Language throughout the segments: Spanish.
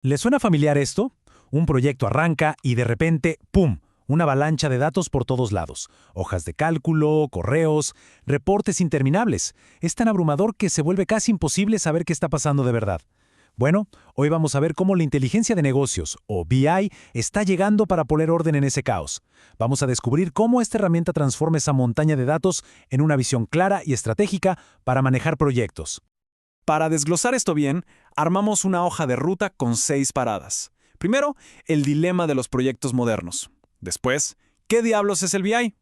¿Le suena familiar esto? Un proyecto arranca y de repente, ¡pum!, una avalancha de datos por todos lados. Hojas de cálculo, correos, reportes interminables. Es tan abrumador que se vuelve casi imposible saber qué está pasando de verdad. Bueno, hoy vamos a ver cómo la inteligencia de negocios, o BI, está llegando para poner orden en ese caos. Vamos a descubrir cómo esta herramienta transforma esa montaña de datos en una visión clara y estratégica para manejar proyectos. Para desglosar esto bien, armamos una hoja de ruta con 6 paradas. Primero, el dilema de los proyectos modernos. Después, ¿qué diablos es el BI?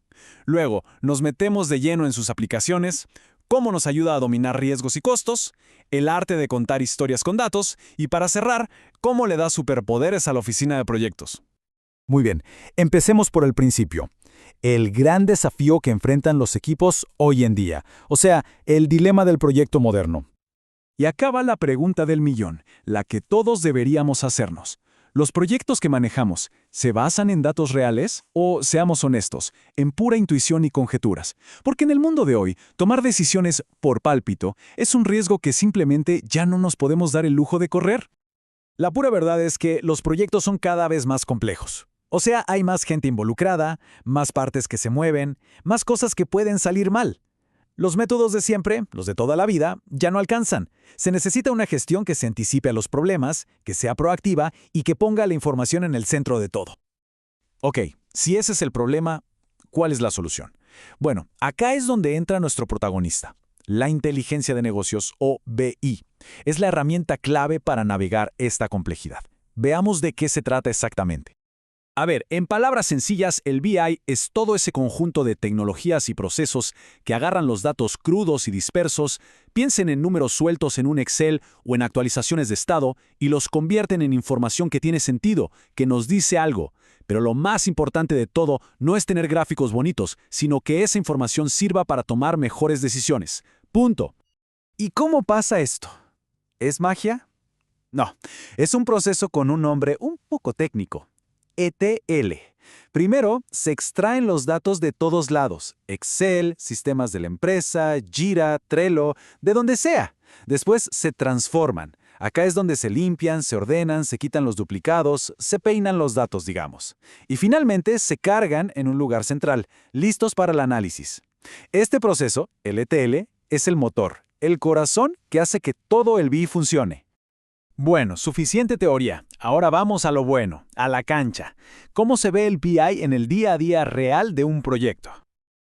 Luego, nos metemos de lleno en sus aplicaciones, cómo nos ayuda a dominar riesgos y costos, el arte de contar historias con datos y, para cerrar, cómo le da superpoderes a la oficina de proyectos. Muy bien, empecemos por el principio. El gran desafío que enfrentan los equipos hoy en día, o sea, el dilema del proyecto moderno. Y acá va la pregunta del millón, la que todos deberíamos hacernos. ¿Los proyectos que manejamos se basan en datos reales o, seamos honestos, en pura intuición y conjeturas? Porque en el mundo de hoy, tomar decisiones por pálpito es un riesgo que simplemente ya no nos podemos dar el lujo de correr. La pura verdad es que los proyectos son cada vez más complejos. O sea, hay más gente involucrada, más partes que se mueven, más cosas que pueden salir mal. Los métodos de siempre, los de toda la vida, ya no alcanzan. Se necesita una gestión que se anticipe a los problemas, que sea proactiva y que ponga la información en el centro de todo. Ok, si ese es el problema, ¿cuál es la solución? Bueno, acá es donde entra nuestro protagonista, la inteligencia de negocios o BI. Es la herramienta clave para navegar esta complejidad. Veamos de qué se trata exactamente. A ver, en palabras sencillas, el BI es todo ese conjunto de tecnologías y procesos que agarran los datos crudos y dispersos, piensen en números sueltos en un Excel o en actualizaciones de estado y los convierten en información que tiene sentido, que nos dice algo. Pero lo más importante de todo no es tener gráficos bonitos, sino que esa información sirva para tomar mejores decisiones. Punto. ¿Y cómo pasa esto? ¿Es magia? No, es un proceso con un nombre un poco técnico. ETL. Primero, se extraen los datos de todos lados, Excel, sistemas de la empresa, Jira, Trello, de donde sea. Después se transforman. Acá es donde se limpian, se ordenan, se quitan los duplicados, se peinan los datos, digamos. Y finalmente se cargan en un lugar central, listos para el análisis. Este proceso, el ETL, es el motor, el corazón que hace que todo el BI funcione. Bueno, suficiente teoría. Ahora vamos a lo bueno, a la cancha. ¿Cómo se ve el BI en el día a día real de un proyecto?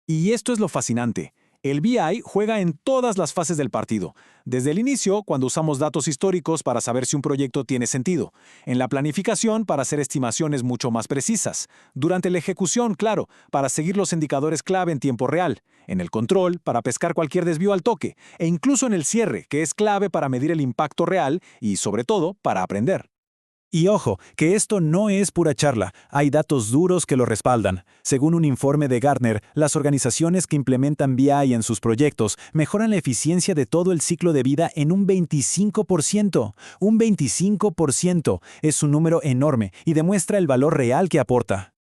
Y esto es lo fascinante. El BI juega en todas las fases del partido. Desde el inicio, cuando usamos datos históricos para saber si un proyecto tiene sentido. En la planificación, para hacer estimaciones mucho más precisas. Durante la ejecución, claro, para seguir los indicadores clave en tiempo real. En el control, para pescar cualquier desvío al toque. E incluso en el cierre, que es clave para medir el impacto real y, sobre todo, para aprender. Y ojo, que esto no es pura charla, hay datos duros que lo respaldan. Según un informe de Gartner, las organizaciones que implementan BI en sus proyectos mejoran la eficiencia de todo el ciclo de vida en un 25%. Un 25% es un número enorme y demuestra el valor real que aporta.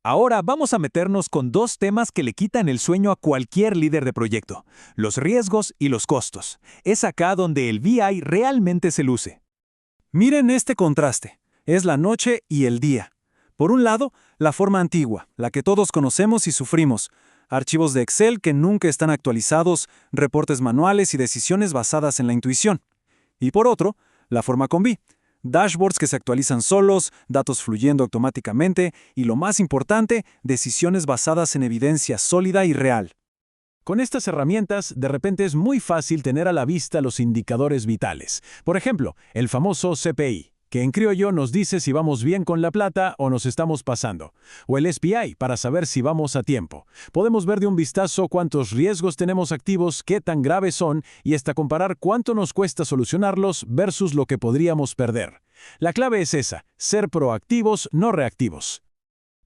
Ahora vamos a meternos con dos temas que le quitan el sueño a cualquier líder de proyecto: los riesgos y los costos. Es acá donde el BI realmente se luce. Miren este contraste. Es la noche y el día. Por un lado, la forma antigua, la que todos conocemos y sufrimos. Archivos de Excel que nunca están actualizados, reportes manuales y decisiones basadas en la intuición. Y por otro, la forma con BI. Dashboards que se actualizan solos, datos fluyendo automáticamente y, lo más importante, decisiones basadas en evidencia sólida y real. Con estas herramientas, de repente es muy fácil tener a la vista los indicadores vitales. Por ejemplo, el famoso CPI, que en criollo nos dice si vamos bien con la plata o nos estamos pasando. O el SPI, para saber si vamos a tiempo. Podemos ver de un vistazo cuántos riesgos tenemos activos, qué tan graves son y hasta comparar cuánto nos cuesta solucionarlos versus lo que podríamos perder. La clave es esa: ser proactivos, no reactivos.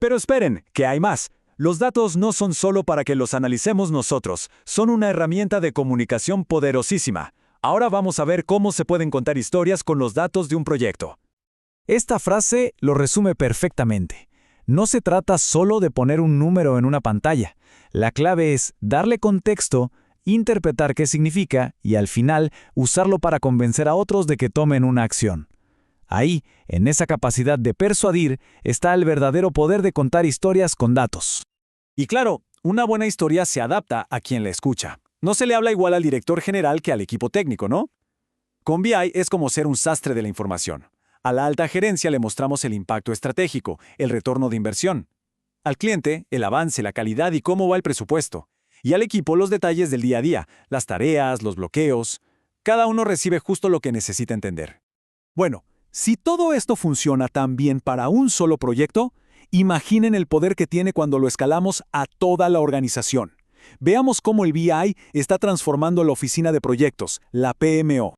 Pero esperen, que hay más. Los datos no son solo para que los analicemos nosotros, son una herramienta de comunicación poderosísima. Ahora vamos a ver cómo se pueden contar historias con los datos de un proyecto. Esta frase lo resume perfectamente. No se trata solo de poner un número en una pantalla. La clave es darle contexto, interpretar qué significa y al final usarlo para convencer a otros de que tomen una acción. Ahí, en esa capacidad de persuadir, está el verdadero poder de contar historias con datos. Y claro, una buena historia se adapta a quien la escucha. No se le habla igual al director general que al equipo técnico, ¿no? Con BI es como ser un sastre de la información. A la alta gerencia le mostramos el impacto estratégico, el retorno de inversión. Al cliente, el avance, la calidad y cómo va el presupuesto. Y al equipo los detalles del día a día, las tareas, los bloqueos. Cada uno recibe justo lo que necesita entender. Bueno, si todo esto funciona tan bien para un solo proyecto, imaginen el poder que tiene cuando lo escalamos a toda la organización. Veamos cómo el BI está transformando la oficina de proyectos, la PMO.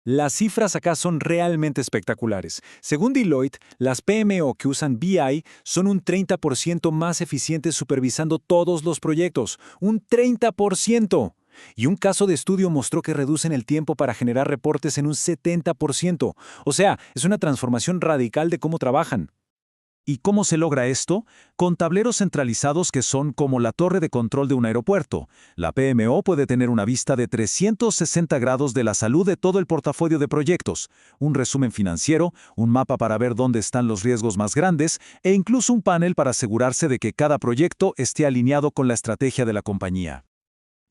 Las cifras acá son realmente espectaculares. Según Deloitte, las PMO que usan BI son un 30% más eficientes supervisando todos los proyectos. ¡Un 30%! Y un caso de estudio mostró que reducen el tiempo para generar reportes en un 70%. O sea, es una transformación radical de cómo trabajan. ¿Y cómo se logra esto? Con tableros centralizados que son como la torre de control de un aeropuerto. La PMO puede tener una vista de 360 grados de la salud de todo el portafolio de proyectos, un resumen financiero, un mapa para ver dónde están los riesgos más grandes e incluso un panel para asegurarse de que cada proyecto esté alineado con la estrategia de la compañía.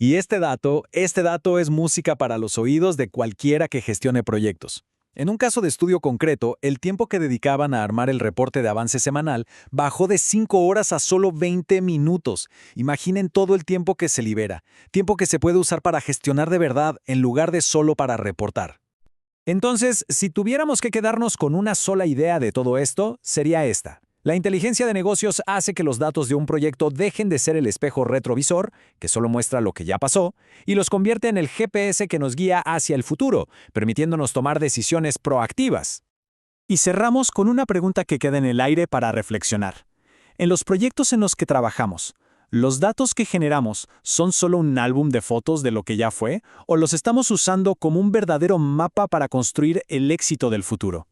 Y este dato es música para los oídos de cualquiera que gestione proyectos. En un caso de estudio concreto, el tiempo que dedicaban a armar el reporte de avance semanal bajó de 5 horas a solo 20 minutos. Imaginen todo el tiempo que se libera, tiempo que se puede usar para gestionar de verdad en lugar de solo para reportar. Entonces, si tuviéramos que quedarnos con una sola idea de todo esto, sería esta. La inteligencia de negocios hace que los datos de un proyecto dejen de ser el espejo retrovisor, que solo muestra lo que ya pasó, y los convierte en el GPS que nos guía hacia el futuro, permitiéndonos tomar decisiones proactivas. Y cerramos con una pregunta que queda en el aire para reflexionar. En los proyectos en los que trabajamos, ¿los datos que generamos son solo un álbum de fotos de lo que ya fue, o los estamos usando como un verdadero mapa para construir el éxito del futuro?